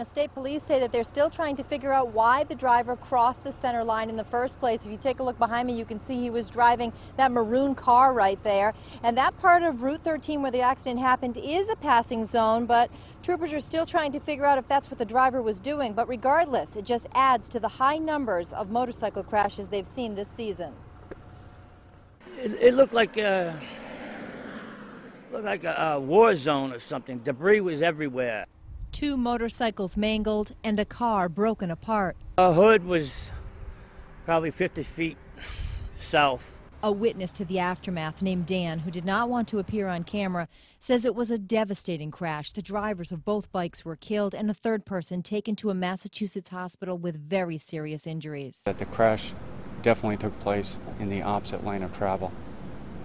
Now, state police say that they're still trying to figure out why the driver crossed the center line in the first place. If you take a look behind me, you can see he was driving that maroon car right there. And that part of Route 13 where the accident happened is a passing zone, but troopers are still trying to figure out if that's what the driver was doing. But regardless, it just adds to the high numbers of motorcycle crashes they've seen this season. It looked like a war zone or something. Debris was everywhere. 2 motorcycles mangled and a car broken apart. Our hood was probably 50 feet south. A witness to the aftermath named Dan, who did not want to appear on camera, says it was a devastating crash. The drivers of both bikes were killed and a third person taken to a Massachusetts hospital with very serious injuries. The crash definitely took place in the opposite lane of travel,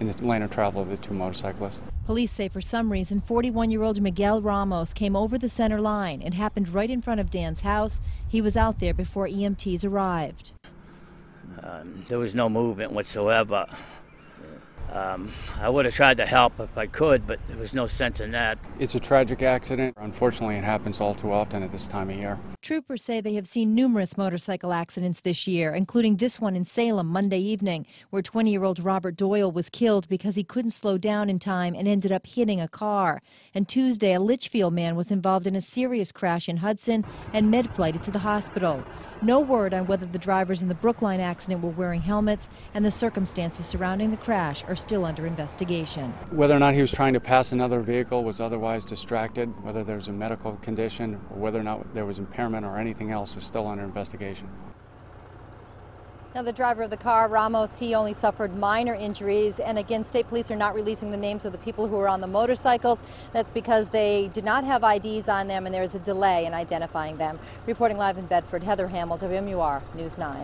in the lane of travel of the 2 motorcyclists. Police say for some reason 41-year-old Miguel Ramos came over the center line. It happened right in front of Dan's house. He was out there before EMTs arrived. There was no movement whatsoever. I would have tried to help if I could, but there was no sense in that. It's a tragic accident. Unfortunately, it happens all too often at this time of year. Troopers say they have seen numerous motorcycle accidents this year, including this one in Salem Monday evening, where 20-year-old Robert Doyle was killed because he couldn't slow down in time and ended up hitting a car. And Tuesday, a Litchfield man was involved in a serious crash in Hudson and med-flighted to the hospital. No word on whether the drivers in the Brookline accident were wearing helmets, and the circumstances surrounding the crash are still under investigation. Whether or not he was trying to pass another vehicle, was otherwise distracted, whether there was a medical condition, or whether or not there was impairment or anything else is still under investigation. Now, the driver of the car, Ramos, he only suffered minor injuries. And again, state police are not releasing the names of the people who were on the motorcycles. That's because they did not have IDs on them and there is a delay in identifying them. Reporting live in Bedford, Heather Hamill, WMUR News 9.